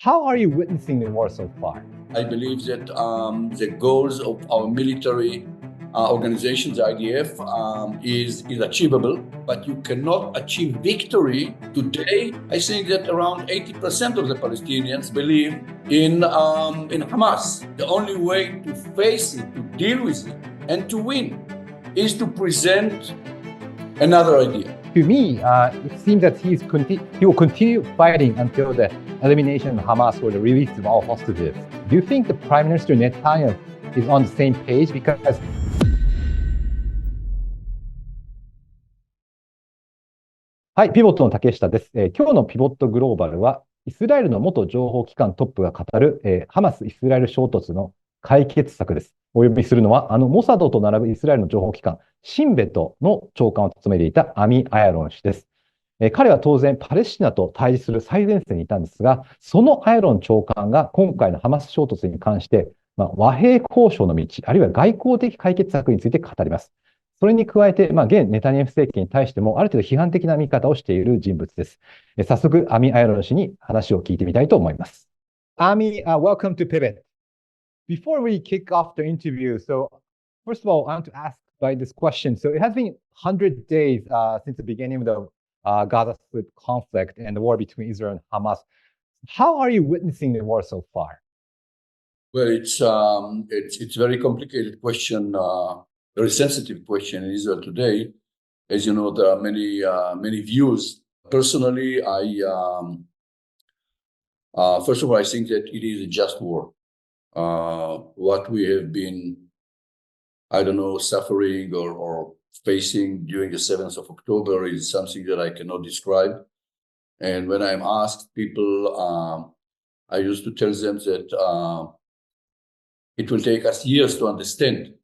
How are you witnessing the war so far? I believe that the goals of our military organization, the IDF, is achievable, but you cannot achieve victory today. I think that around 80% of the Palestinians believe in Hamas. The only way to face it, to deal with it, and to win is to present another idea. To me, it seems that he will continue fighting until the elimination of Hamas or the release of all hostages. Do you think the Prime Minister Netanyahu is on the same page? Becauseはい、ピボットの竹下です。今日のピボットグローバルは、イスラエルの元情報機関トップが語る、ハマス・イスラエル衝突の解決策です。お呼びするのは、モサドと並ぶイスラエルの情報機関、シンベトの長官を務めていたアミ・アヤロン氏です。彼は当然、パレスチナと対峙する最前線にいたんですが、そのアヤロン長官が今回のハマス衝突に関して、和平交渉の道、あるいは外交的解決策について語ります。それに加えて、現ネタニヤフ政権に対しても、ある程度批判的な見方をしている人物です。早速、アミ・アヤロン氏に話を聞いてみたいと思います。Ami, welcome to PIVOT. Before we kick off the interview, so first of all, I want to ask by this question. So it has been 100 days since the beginning of the Gaza Strip conflict and the war between Israel and Hamas. How are you witnessing the war so far? Well, it's a very complicated question, very sensitive question in Israel today. As you know, there are many views. Personally, first of all, I think that it is a just war. What we have been, suffering or facing during the 7th of October is something that I cannot describe. And when I'm asked people, I used to tell them that it will take us years to understand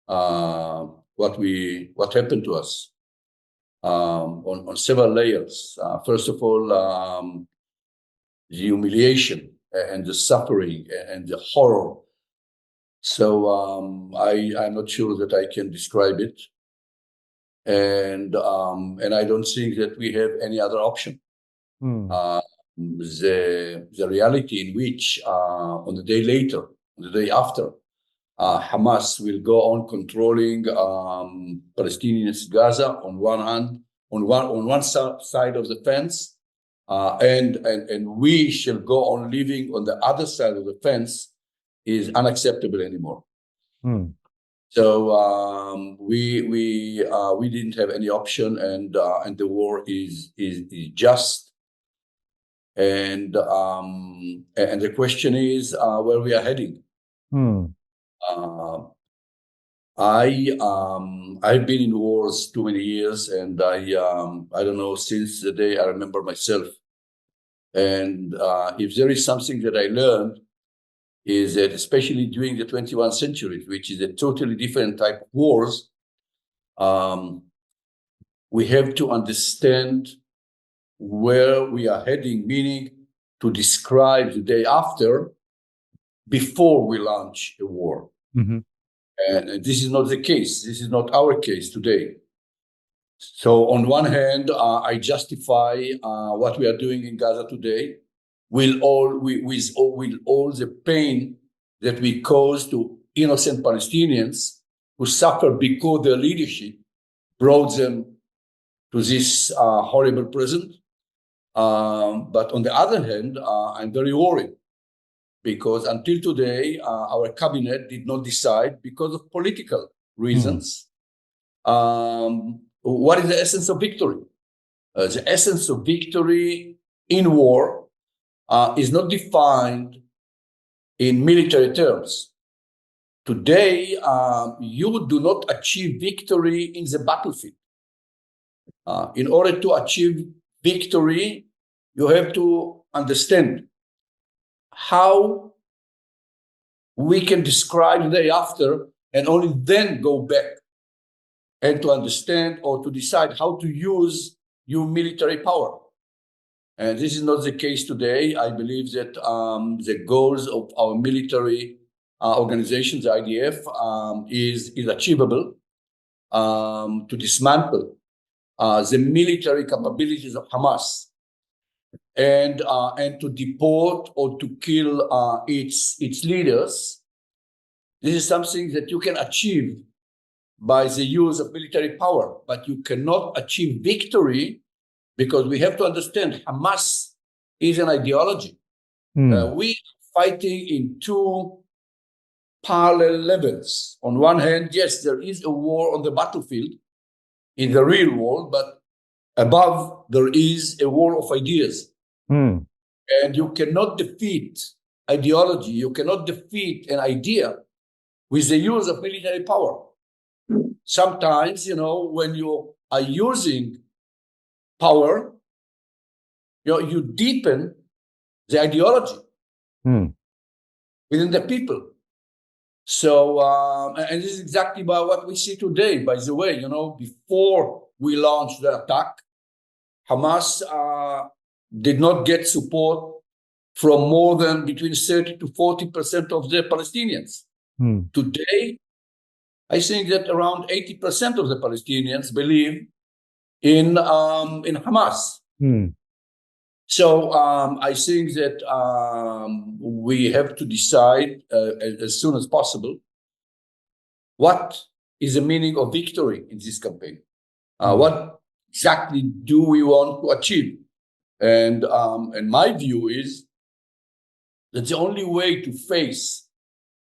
what happened to us on several layers. First of all, the humiliation and the suffering and the horror. So I'm not sure that I can describe it. And I don't think that we have any other option. The reality in which on the day after, Hamas will go on controlling Palestinians Gaza on one hand, on one side of the fence, and we shall go on living on the other side of the fence is unacceptable anymore. So we didn't have any option, and the war is just. And the question is where we are heading. I've been in wars too many years, and I don't know, since the day I remember myself. And if there is something that I learned, is that especially during the 21st century, which is a totally different type of wars, we have to understand where we are heading, meaning to describe the day after before we launch a war. And this is not the case. This is not our case today. So on one hand, I justify what we are doing in Gaza today with all the pain that we cause to innocent Palestinians who suffer because their leadership brought them to this horrible present. But on the other hand, I'm very worried because until today, our cabinet did not decide because of political reasons. What is the essence of victory? The essence of victory in war is not defined in military terms. Today, you do not achieve victory in the battlefield. In order to achieve victory, you have to understand how we can describe the day after, and only then go back and to understand or to decide how to use your military power. And this is not the case today. I believe that the goals of our military organization, the IDF, is achievable to dismantle the military capabilities of Hamas and to deport or to kill its leaders. This is something that you can achieve by the use of military power, but you cannot achieve victory because we have to understand Hamas is an ideology. We are fighting in two parallel levels. On one hand, yes, there is a war on the battlefield in the real world, but above there is a war of ideas. And you cannot defeat ideology, you cannot defeat an idea with the use of military power. Sometimes, when you are using power, you deepen the ideology within the people. So, and this is exactly what we see today, by the way. Before we launched the attack, Hamas did not get support from more than between 30 to 40% of the Palestinians. Today, I think that around 80% of the Palestinians believe in Hamas. So I think that we have to decide as soon as possible what is the meaning of victory in this campaign. What exactly do we want to achieve? And my view is that the only way to face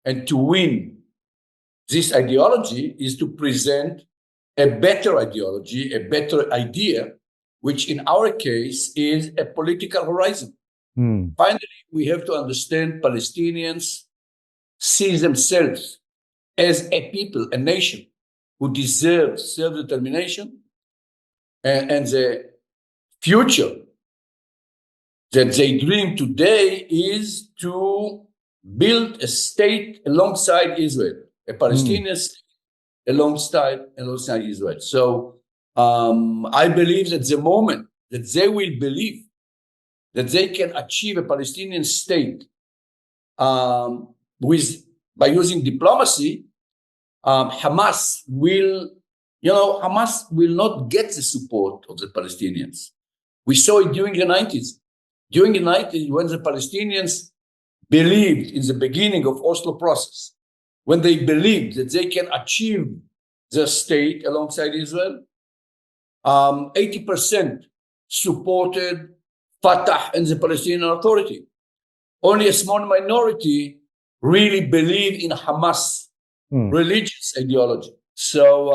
and to win this ideology is to present a better ideology, a better idea, which in our case is a political horizon. Finally, we have to understand Palestinians see themselves as a people, a nation who deserves self-determination, and the future that they dream today is to build a state alongside Israel, a Palestinian state alongside Israel. So I believe that the moment that they will believe that they can achieve a Palestinian state by using diplomacy, Hamas will not get the support of the Palestinians. We saw it during the 90s. During the 90s, when the Palestinians believed in the beginning of Oslo process, when they believed that they can achieve the state alongside Israel, 80% supported Fatah and the Palestinian Authority. Only a small minority really believe in Hamas religious ideology. So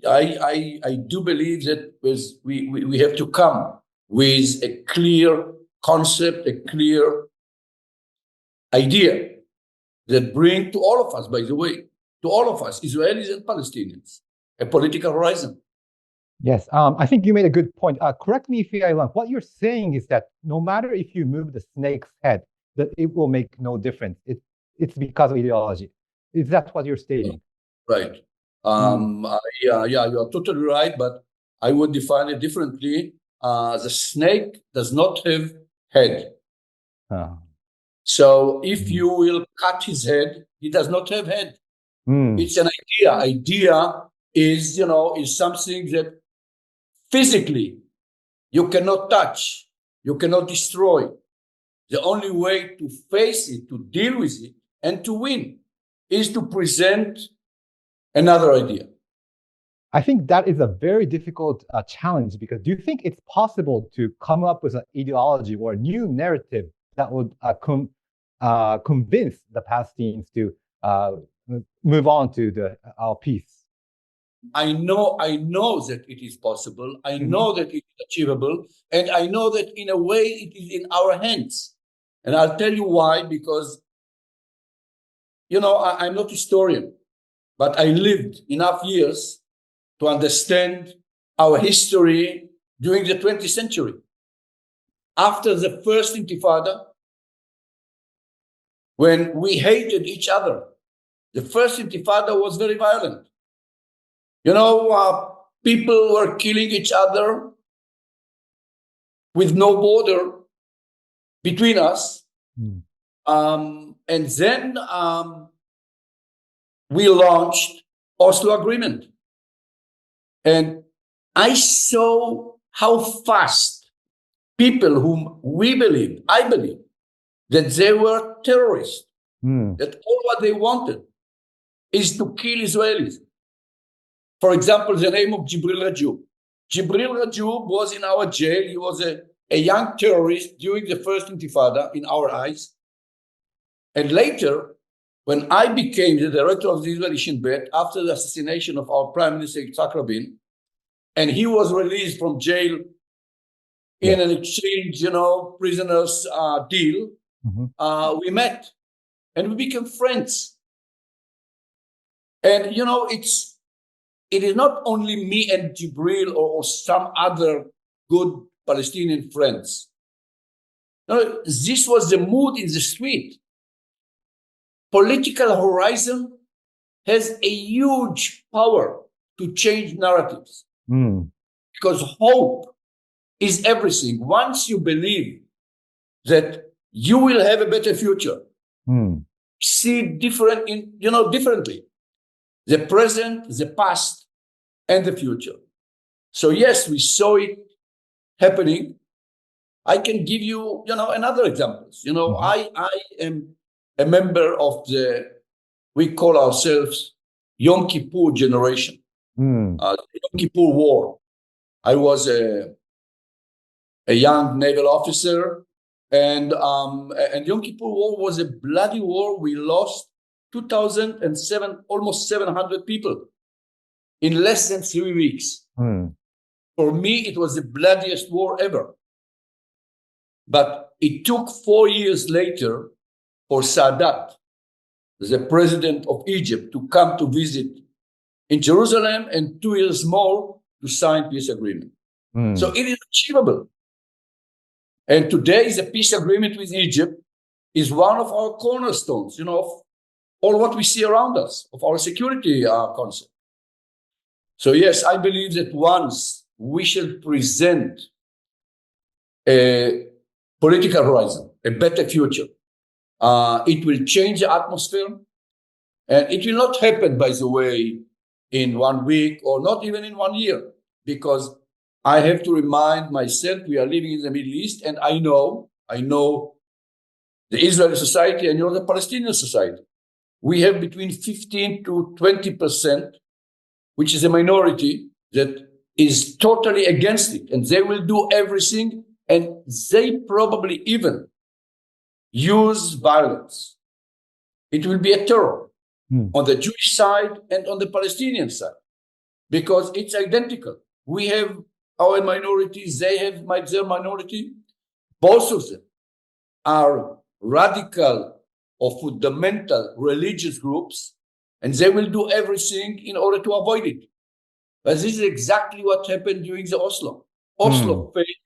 I do believe that we have to come with a clear concept, a clear idea that bring to all of us, by the way, to all of us, Israelis and Palestinians, a political horizon. Yes, I think you made a good point. Correct me if I'm wrong. What you're saying is that no matter if you move the snake's head, that it will make no difference. It's because of ideology. Is that what you're stating? Right. Yeah, you are totally right, but I would define it differently. The snake does not have head. So if you will cut his head, he does not have head. It's an idea. Idea is something that physically you cannot touch, you cannot destroy. The only way to face it, to deal with it, and to win is to present another idea. I think that is a very difficult challenge, because do you think it's possible to come up with an ideology or a new narrative that would convince the Palestinians to move on to our peace? I know that it is possible. I know that it is achievable. And I know that in a way it is in our hands. And I'll tell you why, because, I'm not a historian, but I lived enough years to understand our history during the 20th century. After the first Intifada, when we hated each other, the first Intifada was very violent. People were killing each other with no border between us. And then we launched Oslo Agreement. And I saw how fast people whom I believe, that they were terrorists, that all what they wanted is to kill Israelis. For example, the name of Jibril Rajoub. Jibril Rajoub was in our jail. He was a young terrorist during the first Intifada in our eyes. And later, when I became the director of the Israeli Shin Bet after the assassination of our Prime Minister Yitzhak Rabin, and he was released from jail in an exchange, prisoners deal, we met and we became friends. And, it is not only me and Jibril or some other good Palestinian friends. No, this was the mood in the street. Political horizon has a huge power to change narratives because hope is everything. Once you believe that you will have a better future, see differently. The present, the past, and the future. So yes, we saw it happening. I can give you, another examples. I am a member of we call ourselves Yom Kippur generation, Yom Kippur War. I was a young naval officer, and Yom Kippur War was a bloody war. We lost 2,007, almost 700 people in less than 3 weeks. For me, it was the bloodiest war ever. But it took 4 years later for Sadat, the president of Egypt, to come to visit in Jerusalem, and 2 years more to sign peace agreement. So it is achievable. And today, the peace agreement with Egypt is one of our cornerstones, of all what we see around us, of our security concept. So yes, I believe that once we shall present a political horizon, a better future, it will change the atmosphere. And it will not happen, by the way, in 1 week or not even in 1 year, because I have to remind myself we are living in the Middle East, and I know the Israeli society and the Palestinian society. We have between 15 to 20%, which is a minority that is totally against it, and they will do everything, and they probably even use violence. It will be a terror on the Jewish side and on the Palestinian side, because it's identical. We have our minorities, they have their minority. Both of them are radical or fundamental religious groups, and they will do everything in order to avoid it. But this is exactly what happened during the Oslo. Oslo failed,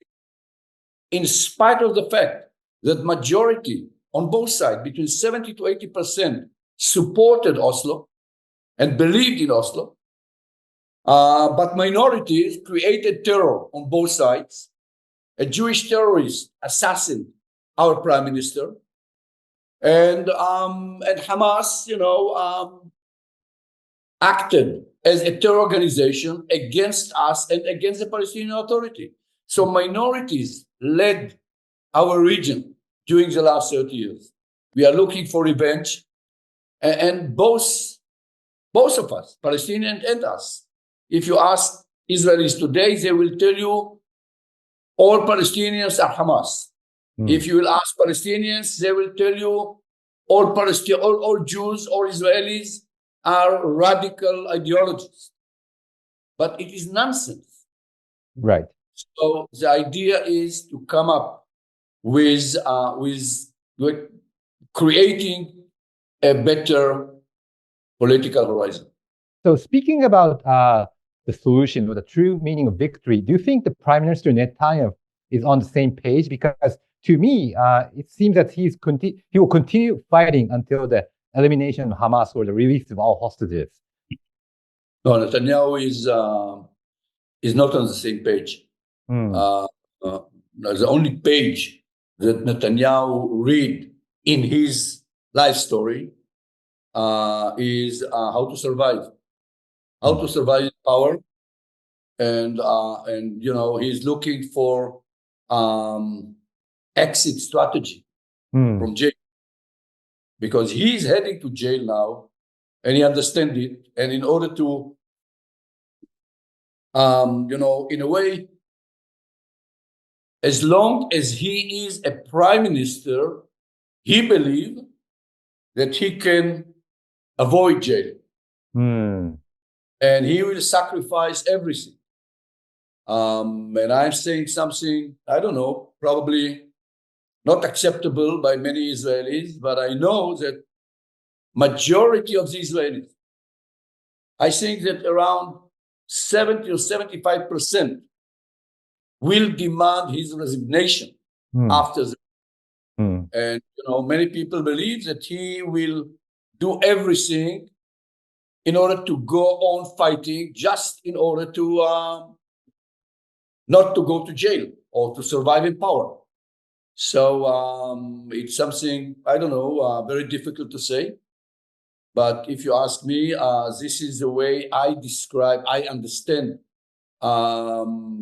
in spite of the fact that majority on both sides, between 70 to 80%, supported Oslo and believed in Oslo. But minorities created terror on both sides. A Jewish terrorist assassinated our prime minister, and Hamas, acted as a terror organization against us and against the Palestinian Authority. So minorities led our region during the last 30 years. We are looking for revenge, and both of us, Palestinians and us. If you ask Israelis today, they will tell you all Palestinians are Hamas. If you will ask Palestinians, they will tell you all Jews or Israelis are radical ideologies. But it is nonsense. Right. So the idea is to come up with creating a better political horizon. So speaking about the solution or the true meaning of victory, do you think the Prime Minister Netanyahu is on the same page? Because to me, it seems that he will continue fighting until the elimination of Hamas or the release of all hostages. No, Netanyahu is not on the same page. The only page that Netanyahu read in his life story is how to survive power, and he's looking for exit strategy from jail, because he's heading to jail now, and he understands it. And in order to, in a way, as long as he is a prime minister, he believes that he can avoid jail. And he will sacrifice everything. And I'm saying something, I don't know, probably not acceptable by many Israelis, but I know that majority of the Israelis, I think that around 70 or 75% will demand his resignation after that. And, many people believe that he will do everything in order to go on fighting, just in order to not to go to jail or to survive in power. So it's something, I don't know, very difficult to say. But if you ask me, this is the way I understand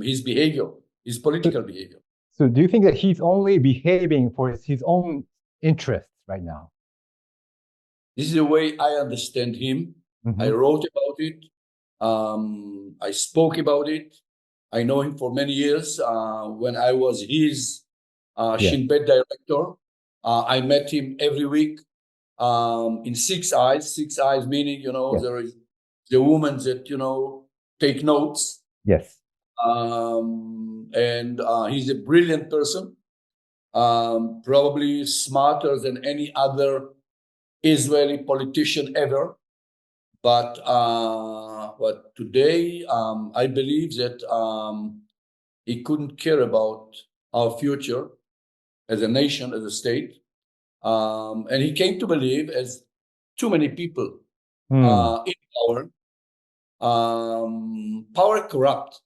his behavior, his political behavior. So do you think that he's only behaving for his own interests right now? This is the way I understand him. I wrote about it. I spoke about it. I know him for many years. When I was his Shin Bet director, I met him every week in 6 eyes. 6 eyes meaning, there is the woman that, take notes. Yes. And he's a brilliant person, probably smarter than any other Israeli politician ever. But today, I believe that he couldn't care about our future as a nation, as a state. And he came to believe, as too many people in power, power corrupt.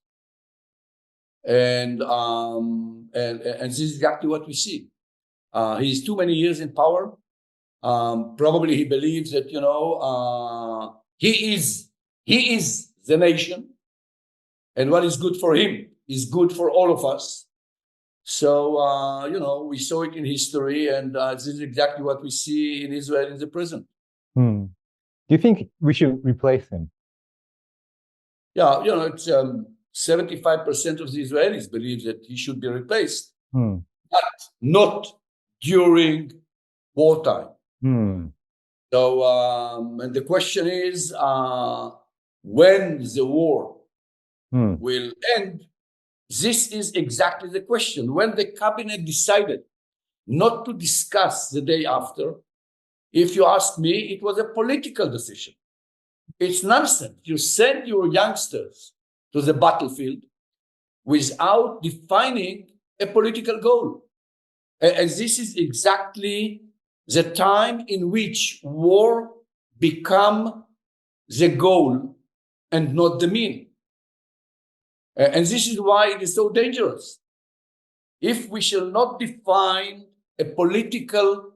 And this is exactly what we see. He's too many years in power. Probably he believes that, he is the nation, and what is good for him is good for all of us. So, we saw it in history, and this is exactly what we see in Israel in the present. Do you think we should replace him? Yeah, it's 75% of the Israelis believe that he should be replaced, but not during wartime. So, and the question is, when the war will end? This is exactly the question. When the cabinet decided not to discuss the day after, if you ask me, it was a political decision. It's nonsense. You send your youngsters to the battlefield without defining a political goal. And this is exactly the time in which war become the goal and not the mean. And this is why it is so dangerous. If we shall not define a political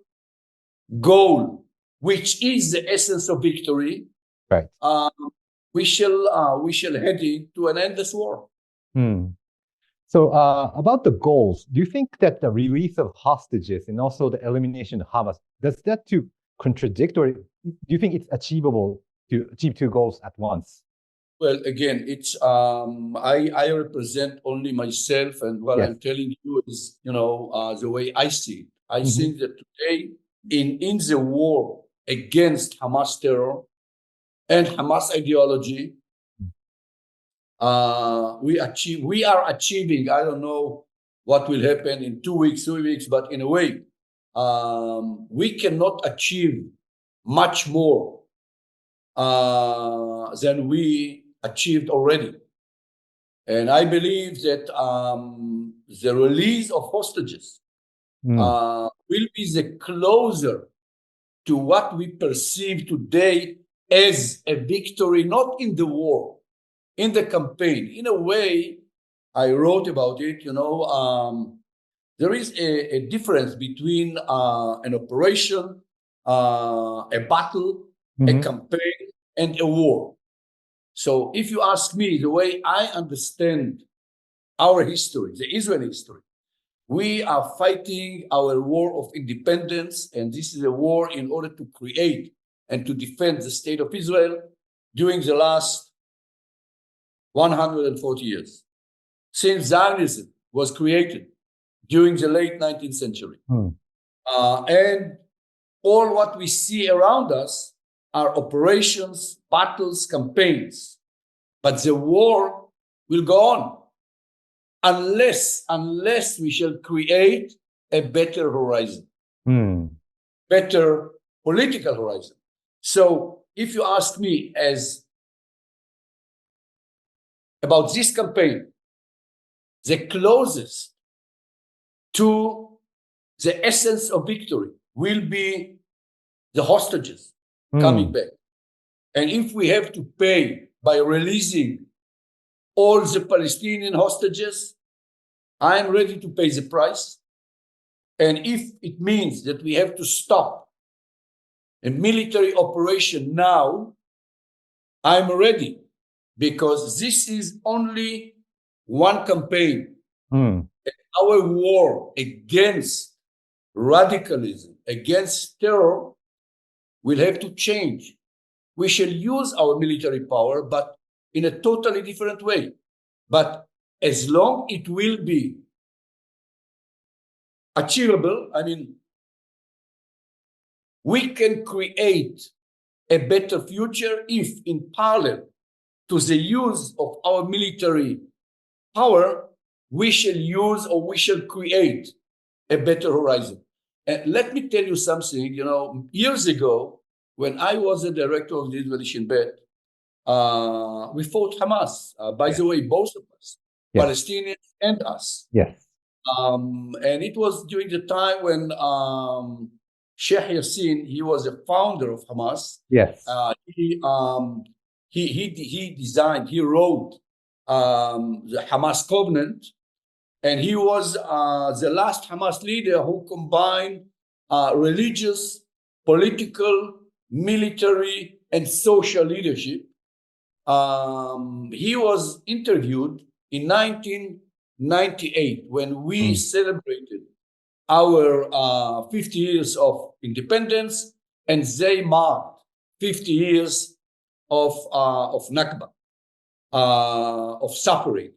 goal, which is the essence of victory, right, we shall head into an endless war. So about the goals, do you think that the release of hostages and also the elimination of Hamas, does that to contradict, or do you think it's achievable to achieve two goals at once? Well, again, it's I represent only myself, and what I'm telling you is, the way I see it. I think that today, in the war against Hamas terror and Hamas ideology, we are achieving, I don't know what will happen in 2 weeks, 3 weeks, but in a way, we cannot achieve much more than we achieved already. And I believe that the release of hostages will be the closer to what we perceive today as a victory, not in the war, in the campaign. In a way, I wrote about it, there is a difference between an operation, a battle, a campaign, and a war. So if you ask me, the way I understand our history, the Israeli history, We are fighting our war of independence, and this is a war in order to create and to defend the state of Israel during the last 140 years, since Zionism was created during the late 19th century. And all what we see around us are operations, battles, campaigns. But the war will go on unless we shall create a better horizon, better political horizon. So if you ask me about this campaign, the closest to the essence of victory will be the hostages coming back. And if we have to pay by releasing all the Palestinian hostages, I am ready to pay the price. And if it means that we have to stop a military operation now, I'm ready, because this is only one campaign. And our war against radicalism, against terror, will have to change. We shall use our military power, but in a totally different way. But as long it will be achievable, I mean, we can create a better future if, in parallel to the use of our military power, we shall use or we shall create a better horizon. And let me tell you something, years ago, when I was the director of the Israeli Shin Bet, we fought Hamas. By the way, both of us, Palestinians and us. Yes. And it was during the time when Sheikh Yassin, he was a founder of Hamas. Yes. He designed, he wrote the Hamas Covenant, and he was the last Hamas leader who combined religious, political, military, and social leadership. He was interviewed in 1998 when we celebrated our 50 years of independence, and they marked 50 years of Nakba, of suffering.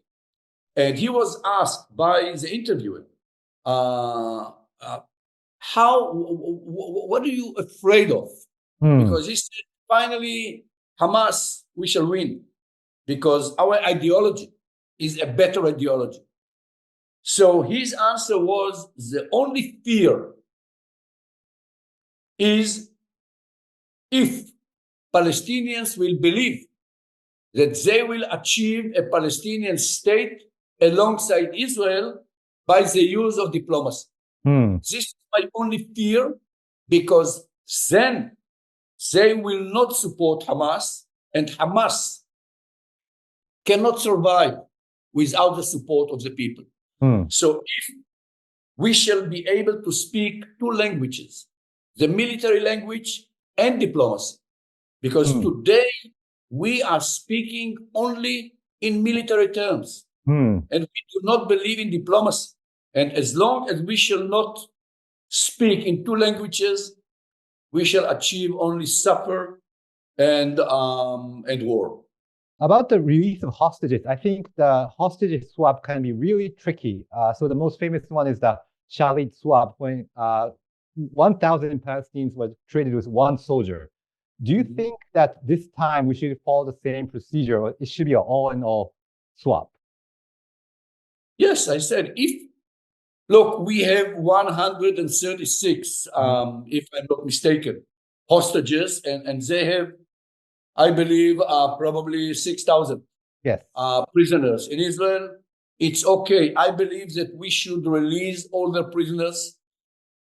And he was asked by the interviewer, what are you afraid of? Because he said, finally, Hamas, we shall win, because our ideology is a better ideology. So his answer was, the only fear is if Palestinians will believe that they will achieve a Palestinian state alongside Israel by the use of diplomacy. This is my only fear, because then they will not support Hamas, and Hamas cannot survive without the support of the people. So if we shall be able to speak two languages, the military language and diplomacy, because today we are speaking only in military terms, and we do not believe in diplomacy. And as long as we shall not speak in two languages, we shall achieve only suffer and war. About the release of hostages, I think the hostage swap can be really tricky. So the most famous one is the Shalit swap, when 1,000 Palestinians were traded with one soldier. Do you think that this time we should follow the same procedure, or it should be an all-in-all swap? Yes, I said, look, we have 136, if I'm not mistaken, hostages, and they have, I believe, probably 6,000 prisoners in Israel. It's okay. I believe that we should release all the prisoners,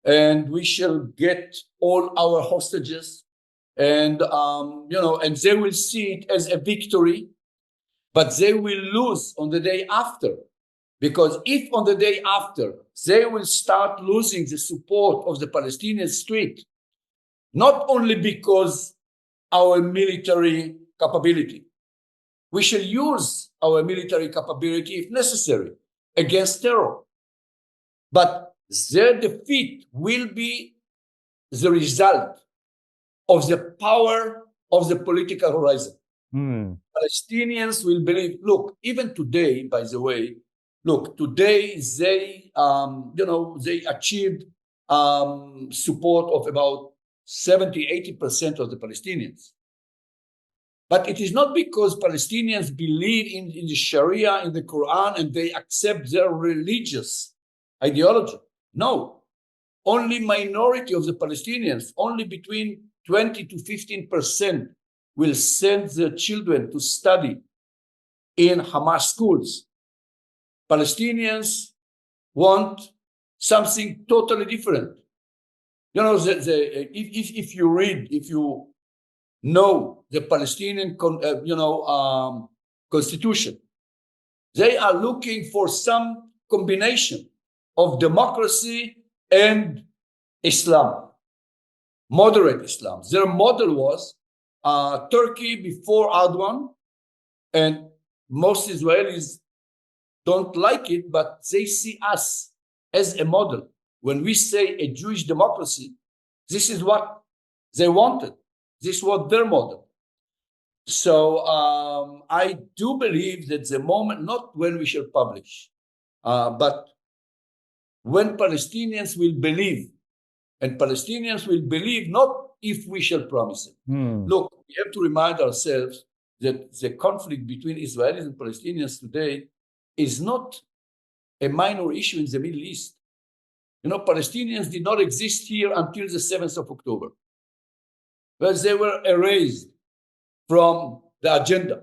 and we shall get all our hostages, and and they will see it as a victory, but they will lose on the day after. Because if on the day after they will start losing the support of the Palestinian street, not only because our military capability, we shall use our military capability if necessary against terror. but their defeat will be the result of the power of the political horizon. Palestinians will believe, look, even today, by the way, look, today they, they achieved support of about 70-80% of the Palestinians. But it is not because Palestinians believe in the Sharia, in the Quran, and they accept their religious ideology. No, only minority of the Palestinians, only between 20 to 15% will send their children to study in Hamas schools. Palestinians want something totally different. You know, if you read, if you know the Palestinian, constitution, they are looking for some combination of democracy and Islam, moderate Islam. Their model was Turkey before Erdogan, and most Israelis don't like it, but they see us as a model. When we say a Jewish democracy, this is what they wanted. This was their model. So I do believe that the moment, not when we shall publish, but when Palestinians will believe, and Palestinians will believe not if we shall promise it. Look, we have to remind ourselves that the conflict between Israelis and Palestinians today is not a minor issue in the Middle East. You know, Palestinians did not exist here until the 7th of October, where they were erased from the agenda.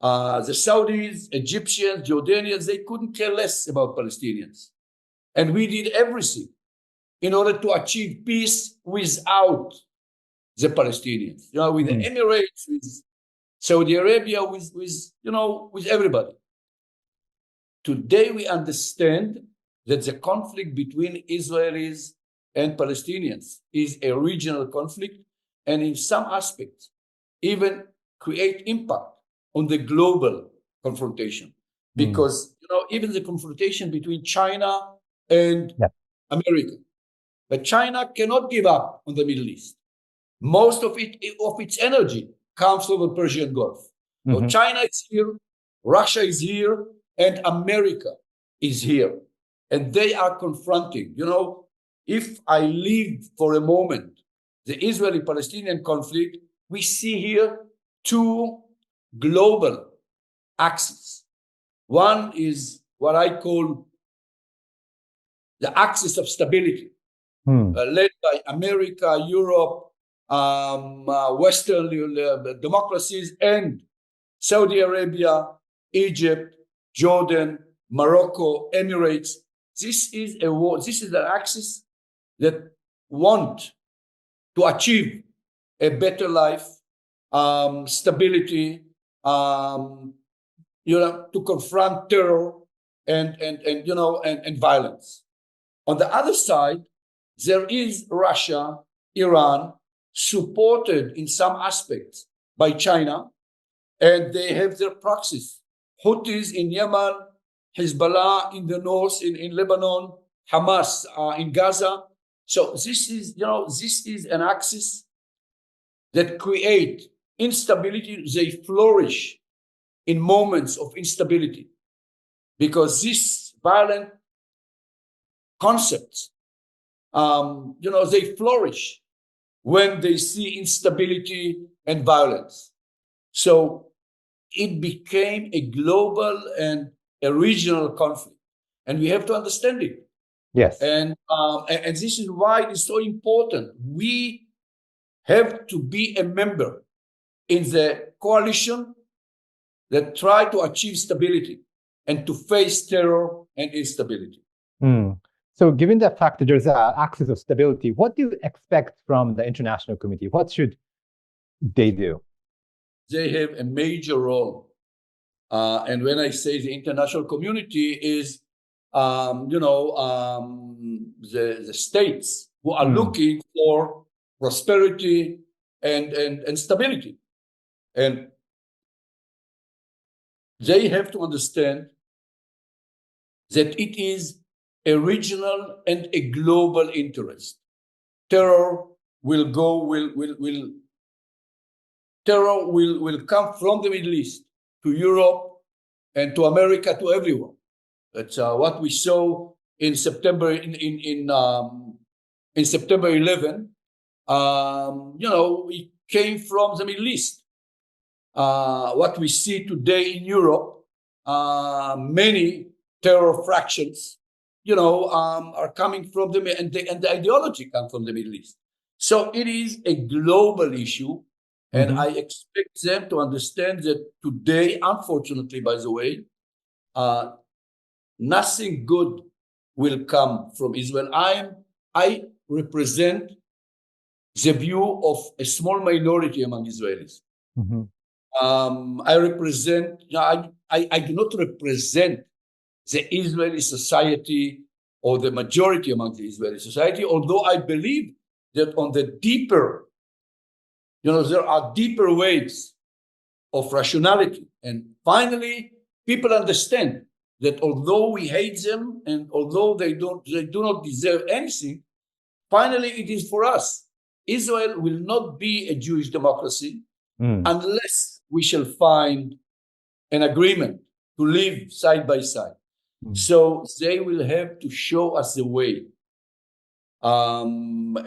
The Saudis, Egyptians, Jordanians, they couldn't care less about Palestinians. And we did everything in order to achieve peace without the Palestinians. You know, with the Emirates, with Saudi Arabia, with everybody. Today we understand that the conflict between Israelis and Palestinians is a regional conflict, and in some aspects even create impact on the global confrontation. Because even the confrontation between China and America. But China cannot give up on the Middle East. Most of its energy comes from the Persian Gulf. So China is here, Russia is here, and America is here. And they are confronting. You know, if I leave for a moment the Israeli-Palestinian conflict, we see here two global axes. One is what I call the axis of stability, led by America, Europe, Western democracies, and Saudi Arabia, Egypt, Jordan, Morocco, Emirates. This is a war. This is an axis that want to achieve a better life, stability, to confront terror and violence. On the other side, there is Russia, Iran, supported in some aspects by China, and they have their proxies. Houthis in Yemen, Hezbollah in the north, in Lebanon, Hamas in Gaza. So this is an axis that create instability. They flourish in moments of instability because these violent concepts, they flourish when they see instability and violence. So it became a global and a regional conflict, and we have to understand it. Yes. And this is why it is so important. We have to be a member in the coalition that try to achieve stability and to face terror and instability. So given the fact that there's an axis of stability, what do you expect from the international community? What should they do? They have a major role. And when I say the international community is, the states who are looking for prosperity and stability. And they have to understand that it is a regional and a global interest. Terror will come from the Middle East to Europe and to America, to everyone. That's what we saw in September in September 11. It came from the Middle East. What we see today in Europe, many terror fractions, are coming from and the ideology comes from the Middle East. So it is a global issue, and I expect them to understand that today, unfortunately, by the way, nothing good will come from Israel. I represent the view of a small minority among Israelis. I do not represent the Israeli society or the majority among the Israeli society, although I believe that on the deeper, there are deeper ways of rationality. And finally, people understand that although we hate them and although they do not deserve anything, finally it is for us. Israel will not be a Jewish democracy unless we shall find an agreement to live side by side. So they will have to show us the way. And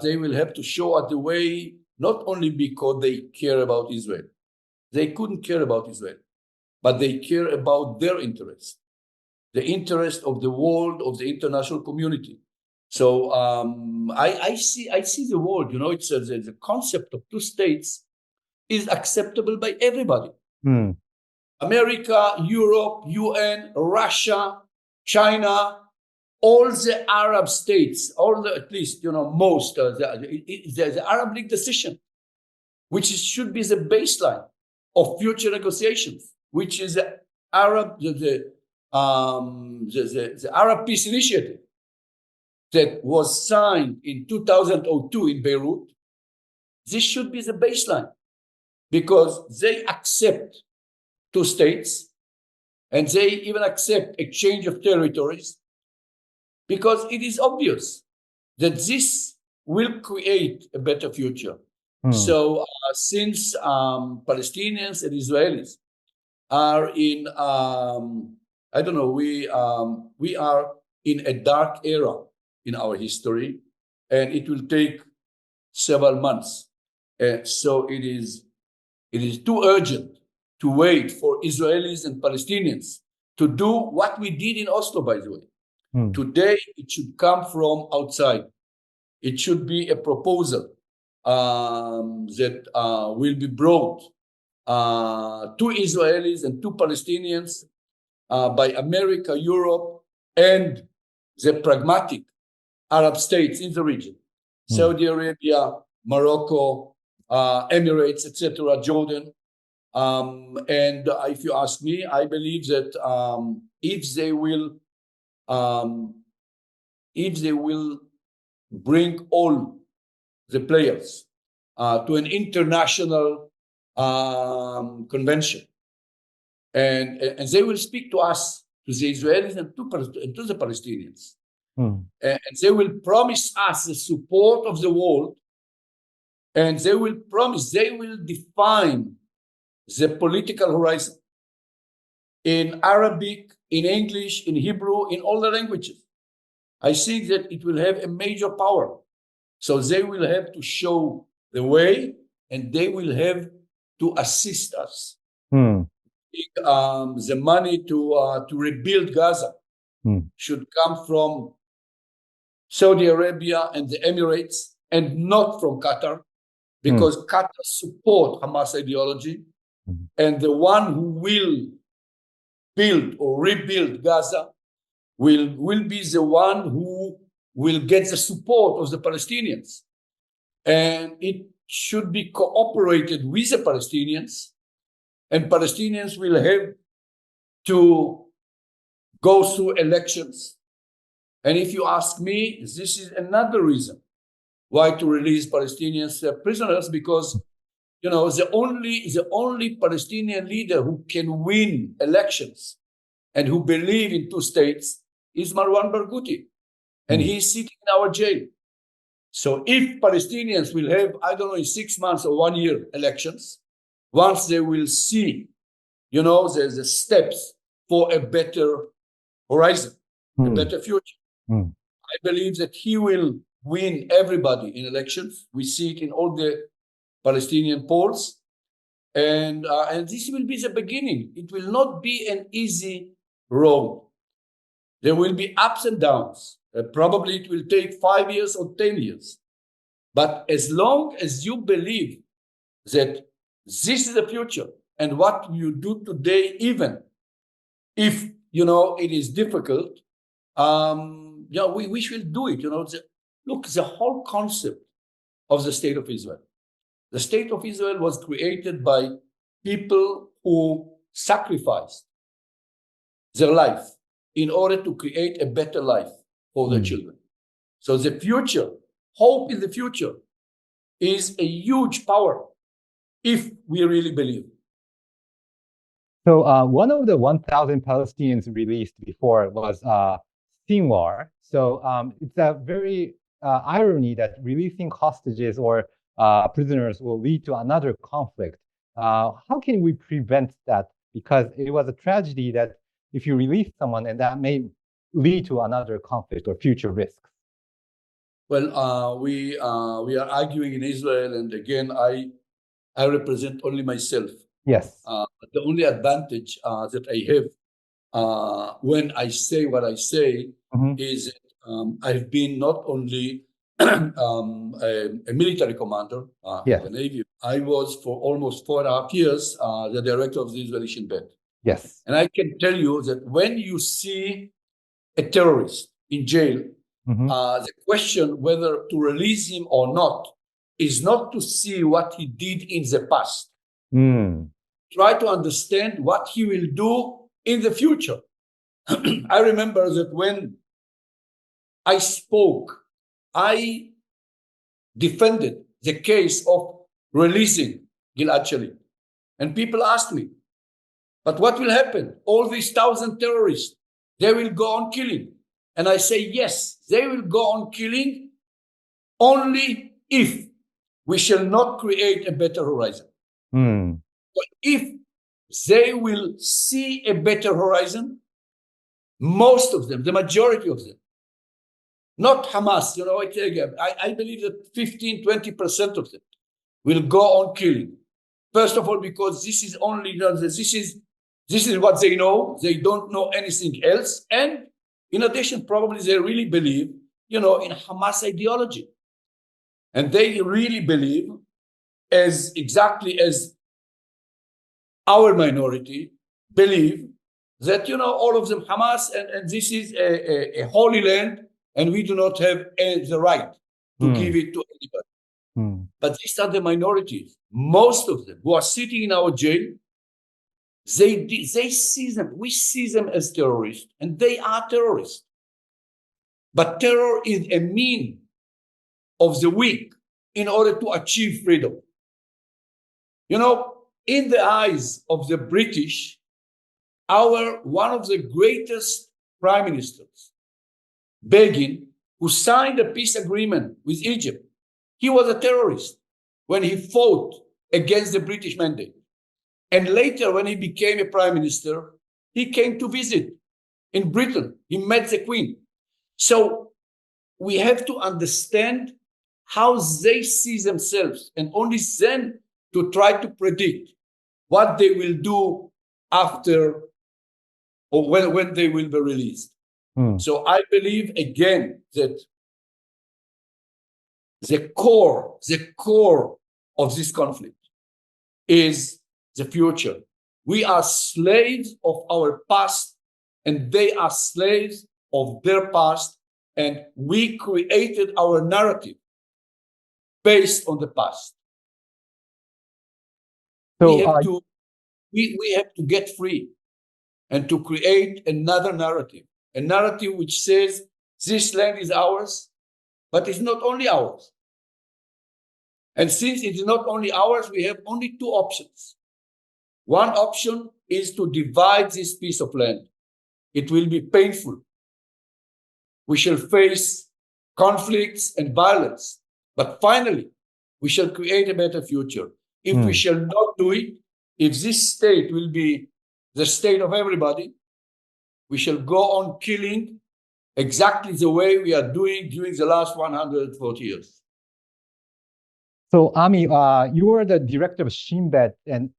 they will have to show us the way, not only because they care about Israel. They couldn't care about Israel, but they care about their interest, the interest of the world, of the international community. So I see the world, it's the concept of two states is acceptable by everybody. America, Europe, UN, Russia, China, all the Arab states, at least, most, the Arab League decision, which should be the baseline of future negotiations, which is the Arab Peace Initiative that was signed in 2002 in Beirut. This should be the baseline because they accept two states and they even accept exchange of territories because it is obvious that this will create a better future. So since Palestinians and Israelis are in, we are in a dark era in our history, and it will take several months. So it is too urgent to wait for Israelis and Palestinians to do what we did in Oslo, by the way. Today, it should come from outside. It should be a proposal that will be brought to Israelis and to Palestinians by America, Europe, and the pragmatic Arab states in the region. Saudi Arabia, Morocco, Emirates, etc., Jordan. And if you ask me, I believe that if they will bring all the players to an international convention, and they will speak to us, to the Israelis and to the Palestinians, and they will promise us the support of the world, and they will define the political horizon in Arabic, in English, in Hebrew, in all the languages. I think that it will have a major power. So they will have to show the way, and they will have to assist us. The money to rebuild Gaza should come from Saudi Arabia and the Emirates, and not from Qatar, because Qatar support Hamas ideology, and the one who will build or rebuild Gaza will be the one who will get the support of the Palestinians. And it should be cooperated with the Palestinians, and Palestinians will have to go through elections. And if you ask me, this is another reason why to release Palestinians prisoners, because the only Palestinian leader who can win elections and who believe in two states is Marwan Barghouti, and he's sitting in our jail. So if Palestinians will have, I don't know, in 6 months or 1 year elections, once they will see, the steps for a better horizon, a better future, I believe that he will win everybody in elections. We see it in all the Palestinian polls. And this will be the beginning. It will not be an easy road. There will be ups and downs. Probably it will take 5 years or 10 years. But as long as you believe that this is the future, and what you do today, even if, it is difficult, we should do it. Look, the whole concept of the State of Israel. The State of Israel was created by people who sacrificed their life in order to create a better life for their children. So the future, hope in the future, is a huge power if we really believe. So one of the 1,000 Palestinians released before was Sinwar. So it's a very irony that releasing hostages or prisoners will lead to another conflict. How can we prevent that? Because it was a tragedy that if you release someone, and that may lead to another conflict or future risks. Well, we are arguing in Israel, and again, I represent only myself. Yes. The only advantage that I have when I say what I say is I've been not only a military commander in the Navy. I was for almost 4.5 years the director of the Israeli Shin Bet. Yes. And I can tell you that when you see a terrorist in jail, the question whether to release him or not is not to see what he did in the past. Try to understand what he will do in the future. I remember that when I spoke, I defended the case of releasing Gilad Shalit. And people asked me, but what will happen? All these 1,000 terrorists, they will go on killing. And I say, yes, they will go on killing only if we shall not create a better horizon. But if they will see a better horizon, most of them, the majority of them, not Hamas, I believe that 15-20% of them will go on killing. First of all, because this is only this is what they know. They don't know anything else. And in addition, probably they really believe, in Hamas ideology. And they really believe, as exactly as our minority believe, that, all of them Hamas, and this is a holy land, and we do not have the right to give it to anybody. But these are the minorities. Most of them who are sitting in our jail, they see them, we see them as terrorists, and they are terrorists. But terror is a mean of the weak in order to achieve freedom. In the eyes of the British, one of the greatest prime ministers, Begin, who signed a peace agreement with Egypt, he was a terrorist when he fought against the British mandate. And later, when he became a prime minister, he came to visit in Britain. He met the Queen. So we have to understand how they see themselves, and only then to try to predict what they will do after or when they will be released. So I believe again that the core of this conflict is the future. We are slaves of our past, and they are slaves of their past, and we created our narrative based on the past. So we have to get free and to create another narrative. A narrative which says this land is ours, but it's not only ours. And since it is not only ours, we have only two options. One option is to divide this piece of land. It will be painful. we shall face conflicts and violence. But finally, we shall create a better future. If we shall not do it, if this state will be the state of everybody, we shall go on killing exactly the way we are doing during the last 140 years. So, Ami, you are the director of Shin Bet, and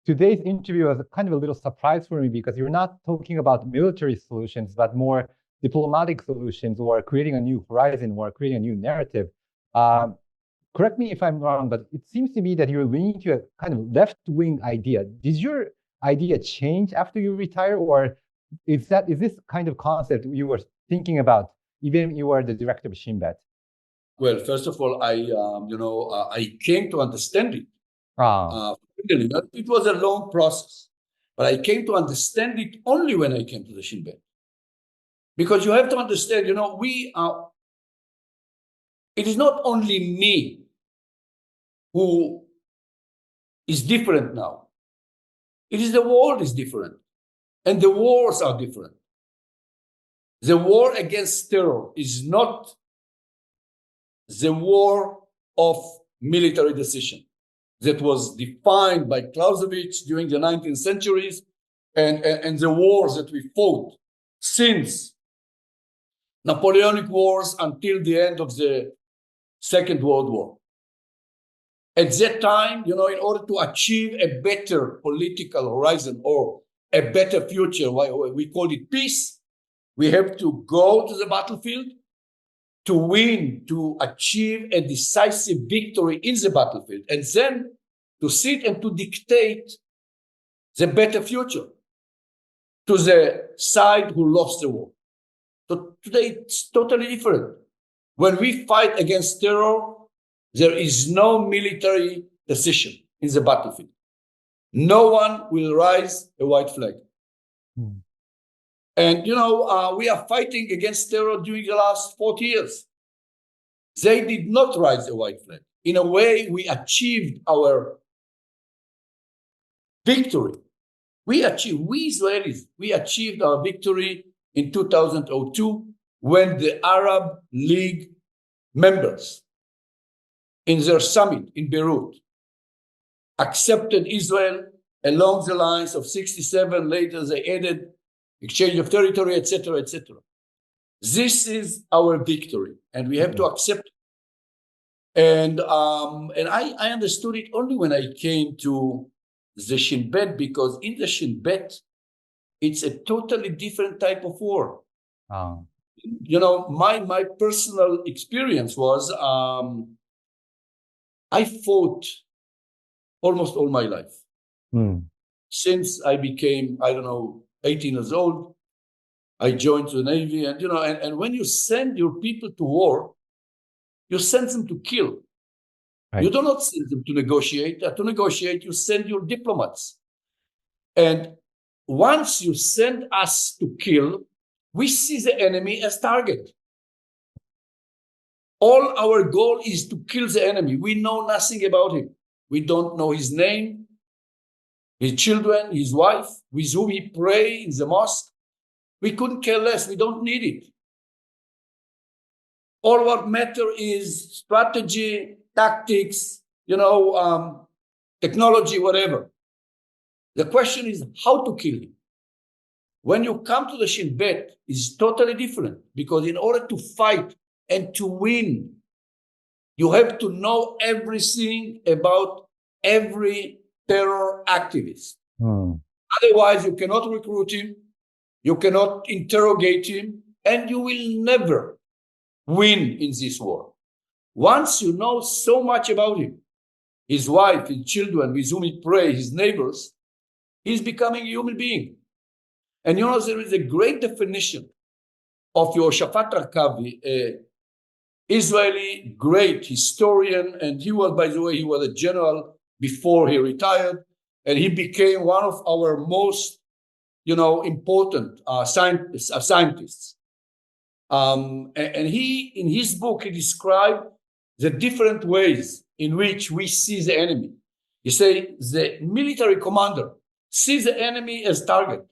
today's interview was kind of a little surprise for me because you're not talking about military solutions, but more diplomatic solutions or creating a new horizon or creating a new narrative. Correct me if I'm wrong, but it seems to me that you're leaning to a kind of left-wing idea. Did your idea change after you retire, or is this kind of concept you were thinking about even you were the director of Shin Bet? Well, first of all, I came to understand it. It was a long process, but I came to understand it only when I came to the Shin Bet. Because you have to understand, it is not only me who is different now. It is the world is different, and the wars are different. The war against terror is not the war of military decision that was defined by Clausewitz during the 19th centuries and the wars that we fought since Napoleonic Wars until the end of the Second World War. At that time, in order to achieve a better political horizon or a better future, we call it peace, we have to go to the battlefield to win, to achieve a decisive victory in the battlefield, and then to sit and to dictate the better future to the side who lost the war. So today it's totally different. When we fight against terror, there is no military decision in the battlefield. No one will raise a white flag. And, we are fighting against terror during the last 40 years. They did not raise a white flag. In a way, we achieved our victory. We Israelis, we achieved our victory in 2002 when the Arab League members in their summit in Beirut accepted Israel along the lines of 67. Later, they added exchange of territory, etc., etc. This is our victory, and we have to accept it. And I understood it only when I came to the Shin Bet, because in the Shin Bet, it's a totally different type of war. My personal experience was I fought almost all my life. Since I became, 18 years old, I joined the Navy, and when you send your people to war, you send them to kill. Right. You do not send them to negotiate. To negotiate, you send your diplomats. And once you send us to kill, we see the enemy as target. All our goal is to kill the enemy. We know nothing about him. We don't know his name, his children, his wife, with whom he pray in the mosque. We couldn't care less. We don't need it. All what matter is strategy, tactics, technology, whatever. The question is how to kill him. When you come to the Shin Bet, it's totally different, because in order to fight and to win, you have to know everything about every terror activist. Otherwise, you cannot recruit him, you cannot interrogate him, and you will never win in this war. Once you know so much about him, his wife, his children, with whom he prays, his neighbors, he's becoming a human being. And there is a great definition of Yehoshaphat Rakavi, an Israeli great historian, and he was, by the way, he was a general before he retired, and he became one of our most, important scientists. And he, in his book, he described the different ways in which we see the enemy. He says the military commander sees the enemy as target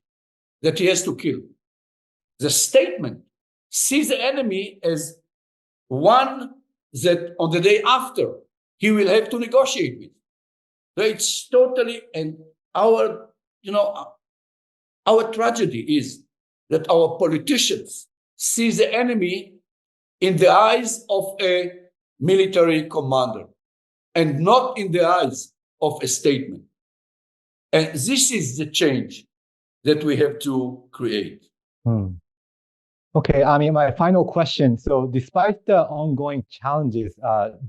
that he has to kill. The statement see the enemy as one that on the day after he will have to negotiate with. So it's totally, and our tragedy is that our politicians see the enemy in the eyes of a military commander and not in the eyes of a statement. And this is the change that we have to create. Okay, I mean, my final question. So despite the ongoing challenges,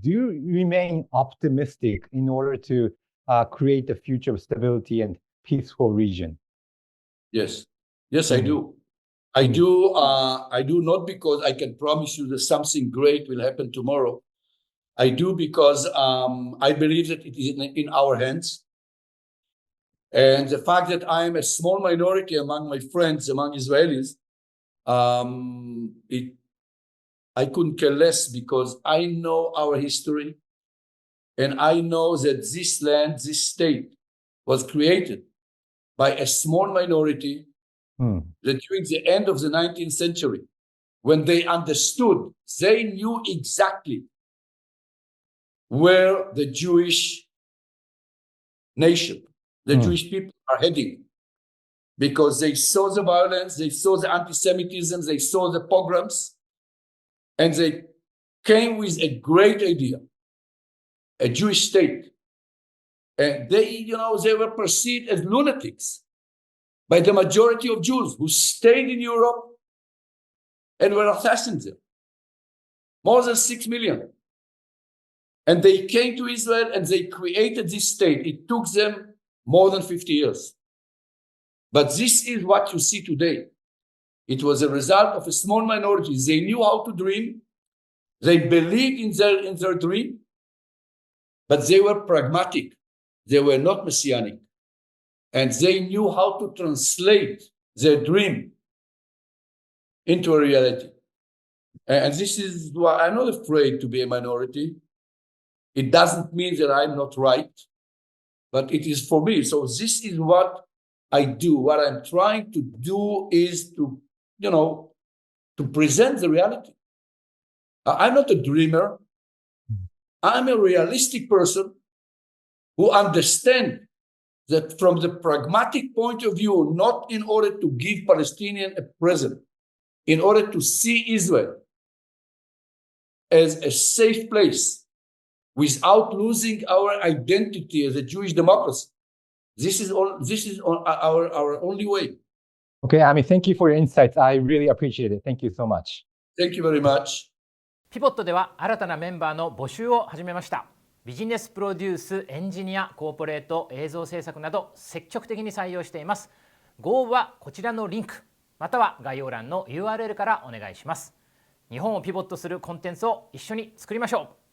do you remain optimistic in order to create a future of stability and peaceful region? Yes, I do. I do not because I can promise you that something great will happen tomorrow. I do because I believe that it is in our hands. And the fact that I am a small minority among my friends, among Israelis, I couldn't care less because I know our history and I know that this land, this state was created by a small minority that during the end of the 19th century, when they understood, they knew exactly where the Jewish nation, the Jewish people are heading. Because they saw the violence, they saw the anti-Semitism, they saw the pogroms, and they came with a great idea, a Jewish state. And they were perceived as lunatics by the majority of Jews who stayed in Europe and were assassinated. More than 6 million. And they came to Israel and they created this state. It took them more than 50 years. But this is what you see today. It was a result of a small minority. They knew how to dream. They believed in their dream, but they were pragmatic. They were not messianic. And they knew how to translate their dream into a reality. And this is why I'm not afraid to be a minority. It doesn't mean that I'm not right, but it is for me. So this is what I do. What I'm trying to do is to present the reality. I'm not a dreamer. I'm a realistic person who understands that from the pragmatic point of view, not in order to give Palestinians a present, in order to see Israel as a safe place without losing our identity as a Jewish democracy. This is our only way. Okay, Ami, thank you for your insights. I really appreciate it. Thank you so much. Thank you very much. ピボットでは新たなメンバーの募集を始めました。ビジネスプロデュース、エンジニア、コーポレート、映像制作など積極的に採用しています。ご応募はこちらのリンク、または概要欄の URL からお願いします。日本をピボットするコンテンツを一緒に作りましょう。